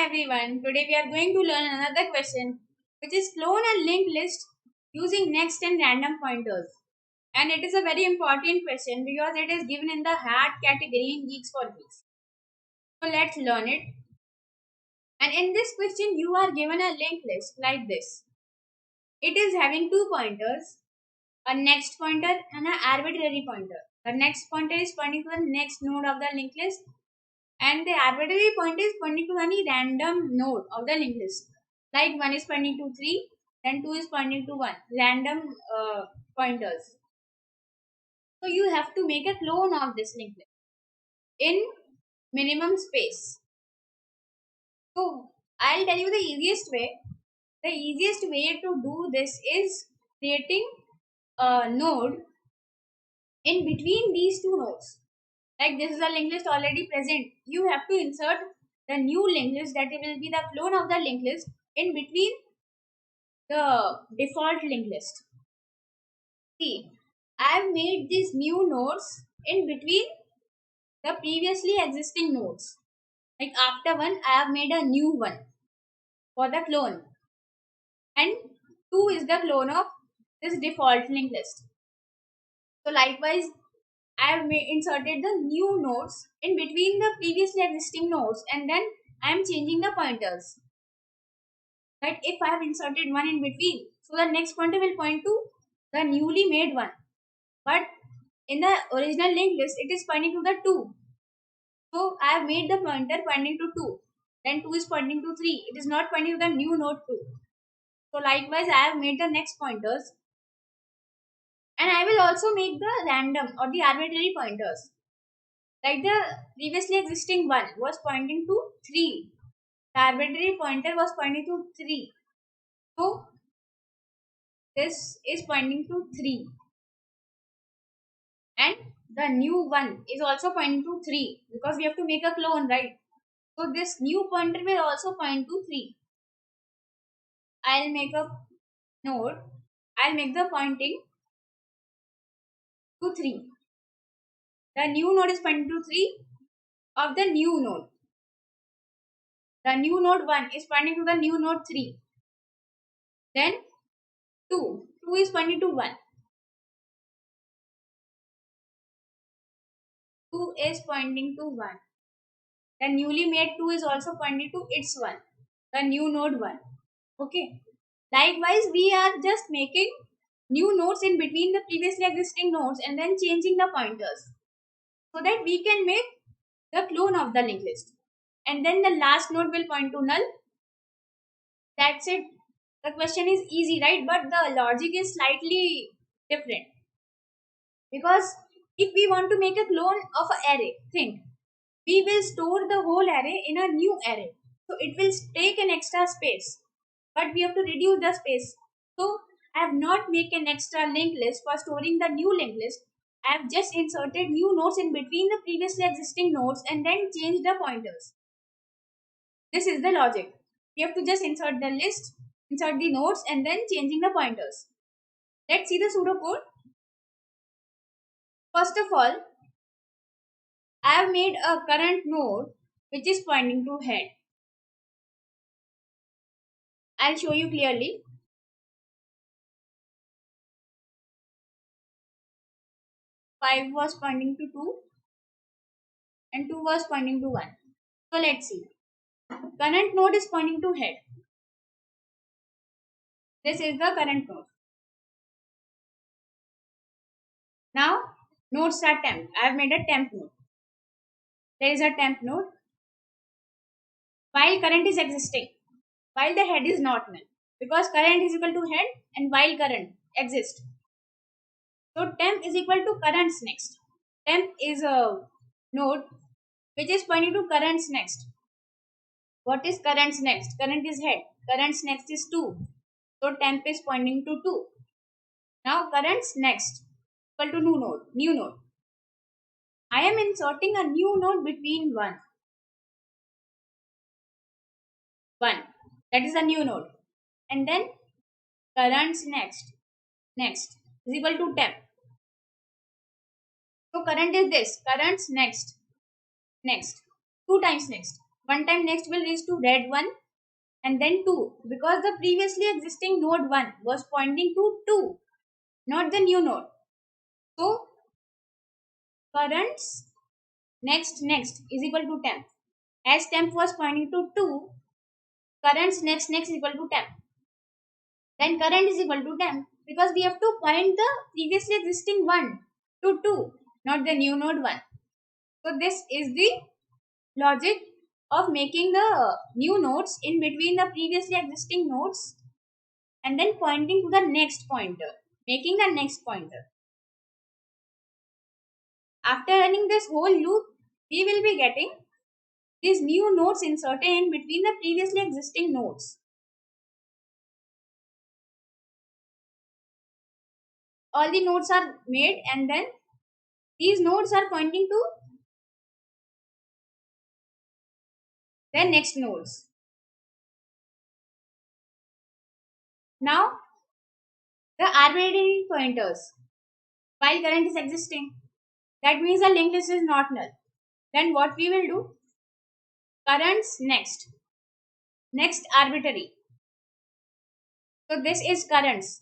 everyone, today we are going to learn another question which is clone and linked list using next and random pointers. And it is a very important question because it is given in the hard category in Geeks for Geeks. So let's learn it. And in this question you are given a linked list like this. It is having two pointers, a next pointer and an arbitrary pointer. The next pointer is pointing to the next node of the linked list and the arbitrary pointer is pointing to any random node of the linked list. Like 1 is pointing to 3, then 2 is pointing to 1. Random pointers. So you have to make a clone of this linked list in minimum space. So I'll tell you the easiest way. The easiest way to do this is creating a node in between these two nodes. Like this is a linked list already present. You have to insert the new linked list that will be the clone of the linked list in between the default linked list. See, I have made these new nodes in between the previously existing nodes. Like after one, I have made a new one for the clone, and 2 is the clone of this default linked list. So likewise, I have inserted the new nodes in between the previously existing nodes, and then I am changing the pointers. That if I have inserted one in between, so the next pointer will point to the newly made one. But in the original linked list, it is pointing to the 2. So I have made the pointer pointing to 2. Then 2 is pointing to 3. It is not pointing to the new node 2. So likewise, I have made the next pointers. And I will also make the random or the arbitrary pointers. Like the previously existing one was pointing to 3. The arbitrary pointer was pointing to 3. So this is pointing to 3. And the new one is also pointing to 3 because we have to make a clone, right? So this new pointer will also point to 3. I'll make a node. I'll make the pointing to 3. The new node is pointing to 3 of the new node. The new node 1 is pointing to the new node 3. Then 2. 2 is pointing to 1. 2 is pointing to 1. The newly made 2 is also pointing to its 1. The new node 1. Okay. Likewise, we are just making new nodes in between the previously existing nodes and then changing the pointers so that we can make the clone of the linked list. And then the last node will point to null. That's it. The question is easy, right? But the logic is slightly different. Because if we want to make a clone of an array, think, we will store the whole array in a new array. So it will take an extra space. But we have to reduce the space. So I have not made an extra linked list for storing the new linked list. I have just inserted new nodes in between the previously existing nodes and then changed the pointers. This is the logic. We have to just insert the list, insert the nodes and then changing the pointers. Let's see the pseudocode. First of all, I have made a current node which is pointing to head. I'll show you clearly. 5 was pointing to 2 and 2 was pointing to 1. So let's see. Current node is pointing to head. This is the current node. Now nodes are temp. I have made a temp node. There is a temp node. While current is existing, while the head is not null, because current is equal to head and while current exists. So temp is equal to currents next. Temp is a node which is pointing to currents next. What is currents next? Current is head. Currents next is 2. So temp is pointing to 2. Now currents next equal to new node. New node. I am inserting a new node between 1. 1. That is a new node. And then currents next. Next is equal to temp. So current is this. Currents next. Next. 2 times next. One time next will reach to red 1 and then 2, because the previously existing node 1 was pointing to 2, not the new node. So currents next is equal to temp. As temp was pointing to 2, currents next is equal to temp. Then current is equal to temp, because we have to point the previously existing 1 to 2, not the new node 1. So this is the logic of making the new nodes in between the previously existing nodes and then pointing to the next pointer, making the next pointer. After running this whole loop, we will be getting these new nodes inserted in between the previously existing nodes. All the nodes are made and then these nodes are pointing to their next nodes. Now, the arbitrary pointers, while current is existing, that means the linked list is not null. Then what we will do? Currents next arbitrary. So this is currents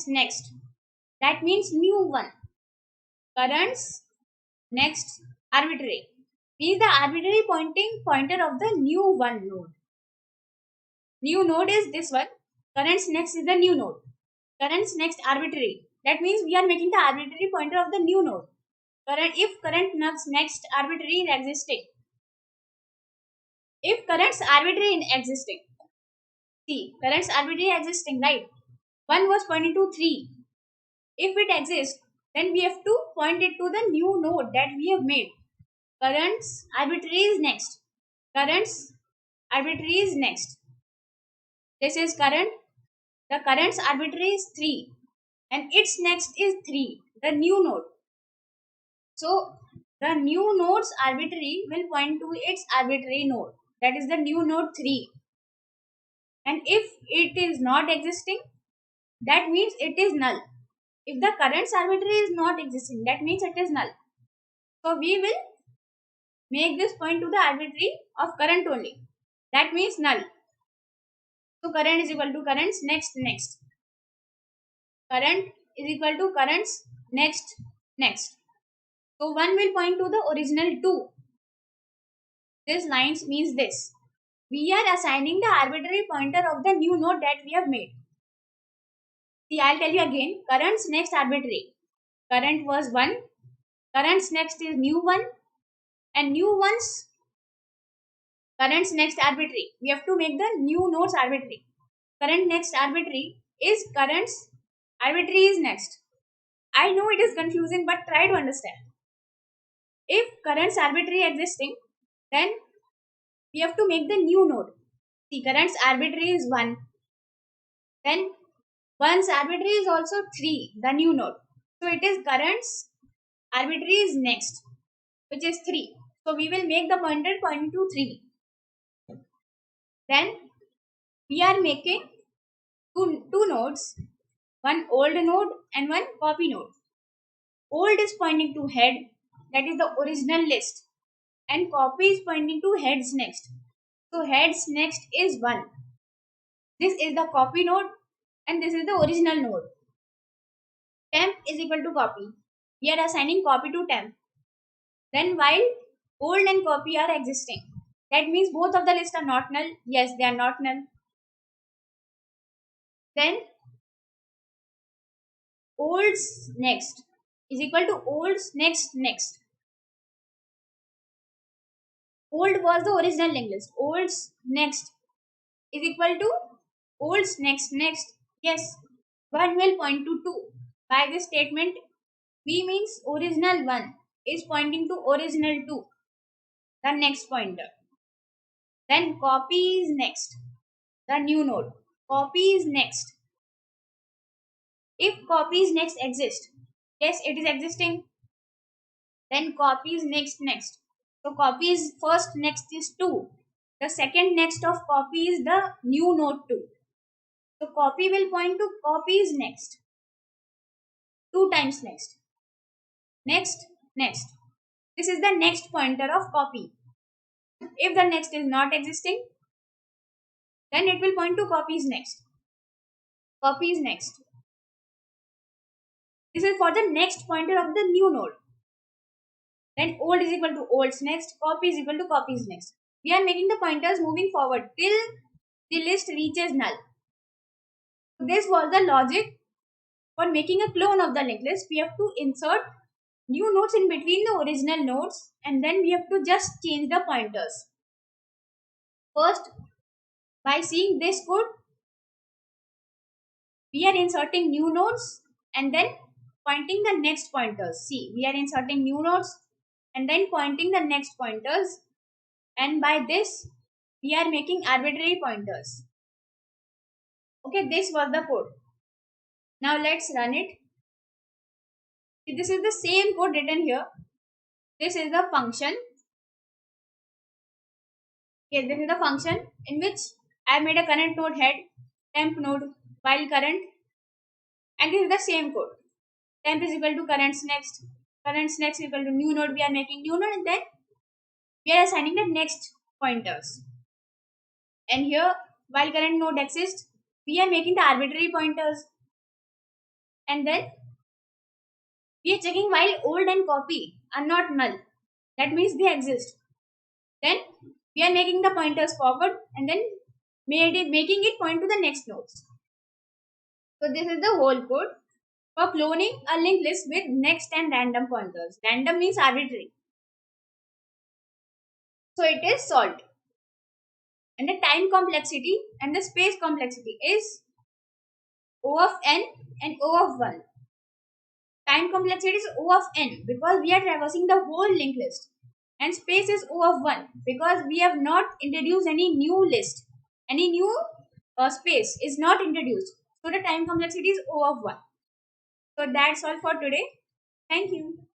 next. That means new one. Currents next arbitrary means the arbitrary pointer of the new one node. New node is this one. Currents next is the new node. Currents next arbitrary. That means we are making the arbitrary pointer of the new node. If current next arbitrary is existing. If currents arbitrary in existing. See, currents arbitrary existing, right? 1 was pointing to 3. If it exists, then we have to point it to the new node that we have made. Currents arbitrary is next. Currents arbitrary is next. This is current. The currents arbitrary is 3. And its next is 3, the new node. So, the new node's arbitrary will point to its arbitrary node. That is the new node 3. And if it is not existing, that means it is null. If the currents arbitrary is not existing, that means it is null. So we will make this point to the arbitrary of current only. That means null. So current is equal to currents next. Current is equal to currents next. So 1 will point to the original 2. This lines means this. We are assigning the arbitrary pointer of the new node that we have made. See, I'll tell you again. Currents next arbitrary. Current was 1. Currents next is new 1. And new ones currents next arbitrary. We have to make the new nodes arbitrary. Current next arbitrary is currents arbitrary is next. I know it is confusing, but try to understand. If currents arbitrary existing, then we have to make the new node. See, currents arbitrary is 1. Then 1's arbitrary is also 3, the new node. So it is currents arbitrary is next, which is 3. So we will make the pointer pointing to 3. Then we are making two nodes, one old node and one copy node. Old is pointing to head, that is the original list, and copy is pointing to heads next. So heads next is 1. This is the copy node and this is the original node. Temp is equal to copy. We are assigning copy to temp. Then while old and copy are existing, that means both of the lists are not null. Yes, they are not null. Then olds next is equal to olds next. Old was the original linked list. Olds next is equal to olds next. Yes, 1 will point to 2. By this statement, V means original 1 is pointing to original 2, the next pointer. Then copy is next, the new node. Copy is next. If copy is next exists, yes, it is existing. Then copy is next. So copy is first next is 2. The second next of copy is the new node 2. So copy will point to copy is next. 2 times next. Next. This is the next pointer of copy. If the next is not existing, then it will point to copies next. Copies next. This is for the next pointer of the new node. Then old is equal to olds next, copy is equal to copies next. We are making the pointers moving forward till the list reaches null. This was the logic for making a clone of the linked list. We have to insert new nodes in between the original nodes, and then we have to just change the pointers. First, by seeing this code, we are inserting new nodes and then pointing the next pointers. See, we are inserting new nodes and then pointing the next pointers, and by this we are making arbitrary pointers. Okay, this was the code. Now let's run it. See, this is the same code written here. This is the function. Okay, this is the function in which I made a current node head, temp node, while current, and this is the same code. Temp is equal to currents next equal to new node. We are making new node, and then we are assigning the next pointers. And here, while current node exists, we are making the arbitrary pointers, and then we are checking while old and copy are not null. That means they exist. Then we are making the pointers forward and then making it point to the next nodes. So this is the whole code for cloning a linked list with next and random pointers. Random means arbitrary. So it is solved. And the time complexity and the space complexity is O of n and O of 1. Time complexity is O of n because we are traversing the whole linked list. And space is O of 1 because we have not introduced any new list. Any new space is not introduced. So the time complexity is O of 1. So that's all for today. Thank you.